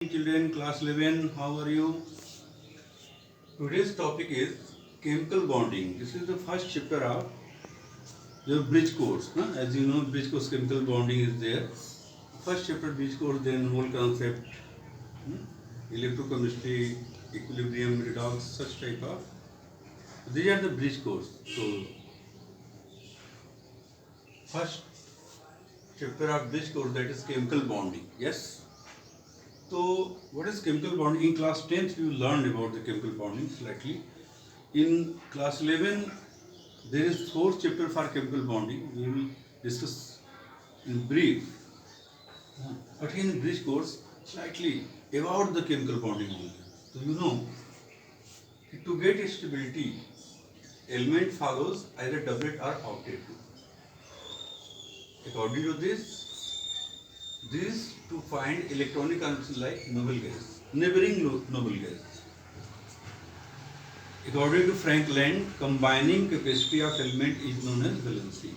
Children, class 11, how are you? Today's topic is chemical bonding. This is the first chapter of your bridge course. As you know, bridge course chemical bonding is there. First chapter bridge course, then whole concept, hmm, electrochemistry, equilibrium, redox, such type of. These are the bridge course. So, first chapter of bridge course, that is chemical bonding. Yes. So, what is chemical bonding? In class 10th, you learned about the chemical bonding slightly. In class 11, there is fourth chapter for chemical bonding. We will discuss in brief. But in bridge course, slightly about the chemical bonding only. So you know, to get stability, element follows either doublet or octet. According to this to find electronic constants like noble gas, neighboring noble gas. According to Frank Land, combining capacity of element is known as valency.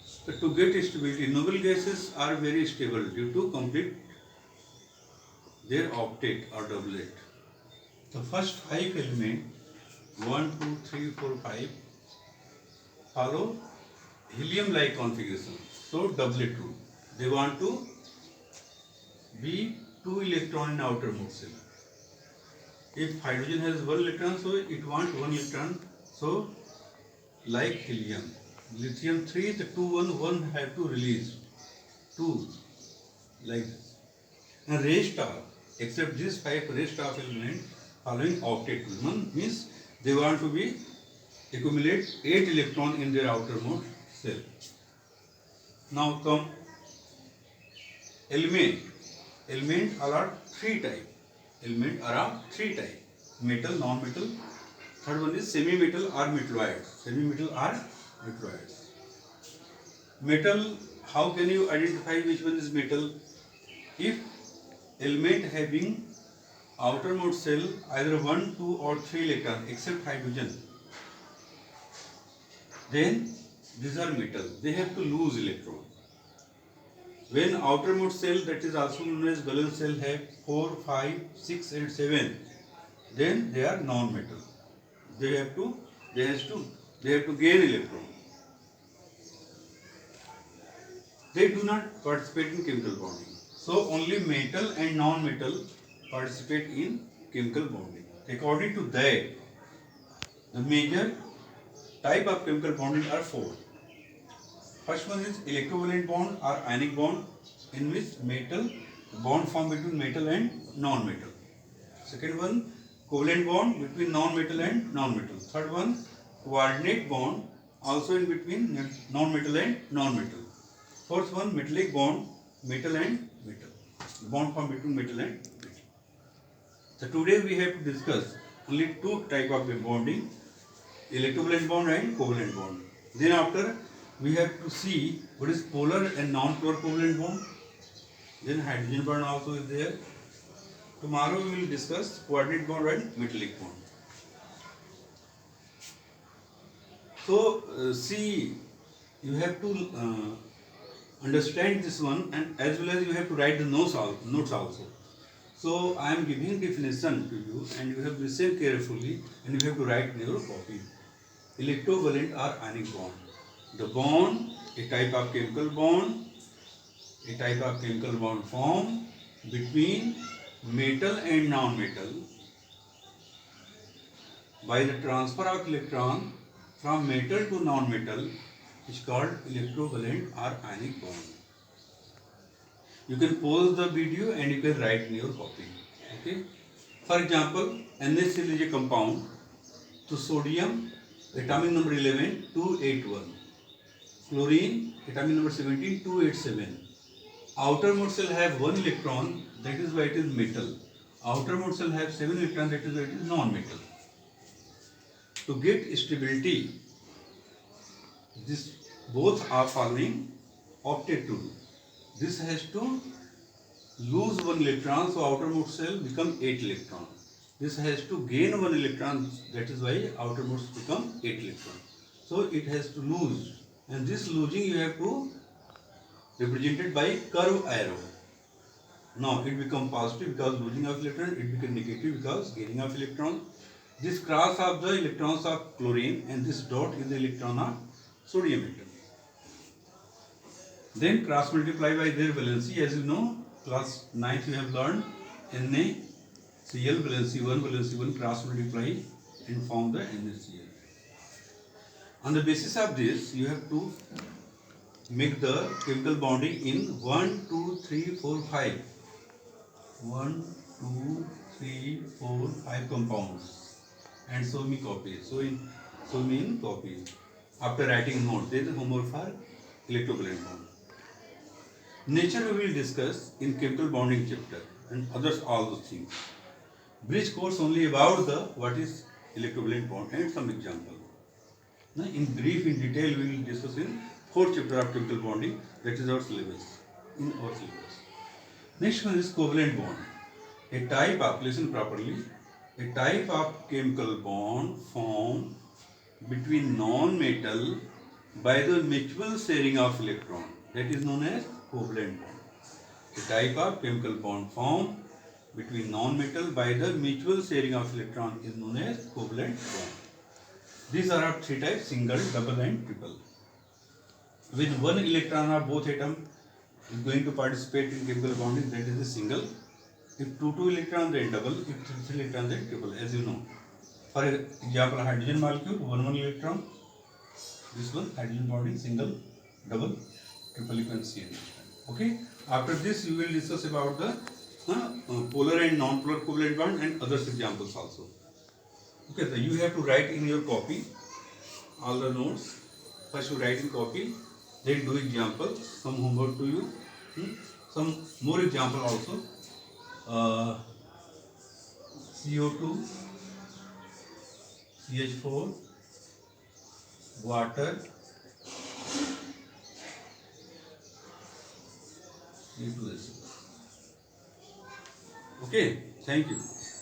So to get stability, noble gases are very stable due to complete their octet or doublet. The first 5 elements, 1, 2, 3, 4, 5, follow helium-like configuration. So doublet rule. They want to be 2 electron in outermost shell. If hydrogen has 1 electron, so it wants 1 electron. So like helium, lithium 3, the 2, 1 have to release 2 like this. And ray star, except these 5 ray star element following octet rule, means they want to be accumulate 8 electron in their outermost shell. Now come element. Element are 3 type. Element are 3 type. Metal, non-metal. Third one is semi-metal or metalloids. Semi-metal or metalloids. Metal, how can you identify which one is metal? If element having outermost shell either 1, 2 or 3 electron except hydrogen, then these are metal. They have to lose electron. When outermost shell, that is also known as valence shell, have 4, 5, 6 and 7, then they are non-metal. They have to gain electron. They do not participate in chemical bonding. So only metal and non-metal participate in chemical bonding. According to that, the major type of chemical bonding are 4. First one is electrovalent bond or ionic bond, in which metal bond formed between metal and non-metal. Second one, covalent bond between non-metal and non-metal. Third one, coordinate bond, also in between non-metal and non-metal. Fourth one, metallic bond, metal and metal. Bond formed between metal and metal. So today we have to discuss only 2 type of bonding, electrovalent bond and covalent bond. Then after, we have to see what is polar and non-polar covalent bond. Then hydrogen bond also is there. Tomorrow we will discuss coordinate bond and metallic bond. So see, you have to understand this one, and as well as you have to write the notes also. So I am giving definition to you, and you have to listen carefully, and you have to write in your copy. Electrovalent or ionic bond. The bond, a type of chemical bond formed between metal and non-metal by the transfer of electron from metal to non-metal is called electrovalent or ionic bond. You can pause the video and you can write in your copy. Okay. For example, NaCl is a compound. So sodium, atomic number 11, 281. Chlorine, atomic number 17, 287. Outermost shell have 1 electron, that is why it is metal. Outermost shell have 7 electrons, that is why it is non-metal. To get stability, this both are following octet rule. This has to lose 1 electron, so outermost shell become 8 electron. This has to gain 1 electron, that is why outermost become 8 electron. So it has to lose. And this losing you have to represented by curve arrow. Now it becomes positive because losing of electron, it becomes negative because gaining of electron. This cross of the electrons of chlorine and this dot is the electron of sodium atom. Then cross multiply by their valency. As you know, class 9th you have learned NaCl valency 1 cross multiply and form the NaCl. On the basis of this, you have to make the chemical bonding in 1, 2, 3, 4, 5. 1, 2, 3, 4, 5 compounds and so many copies. So many copies. After writing note, there is homework for electrovalent bond. Nature we will discuss in chemical bonding chapter and others all those things. Bridge course only about the what is electrovalent bond and some example. Now, in brief, in detail, we will discuss in 4th chapter of chemical bonding. That is our syllabus. In our syllabus. Next one is covalent bond. A type of, listen properly, a type of chemical bond formed between non-metal by the mutual sharing of electron. That is known as covalent bond. A type of chemical bond formed between non-metal by the mutual sharing of electron is known as covalent bond. These are of 3 types: single, double and triple. When one electron of both atom is going to participate in chemical bonding, that is a single. If two electrons, then double. If three electrons, then triple. As you know, for example, hydrogen molecule, one electron. This one hydrogen bonding, single, double, triple. You can see. Okay. After this, you will discuss about the polar and non-polar covalent bond and other examples also. Okay, so you have to write in your copy all the notes. First you write in copy, then do example, some homework to you, some more example also. CO2, CH4, water, C2SO. Okay, thank you.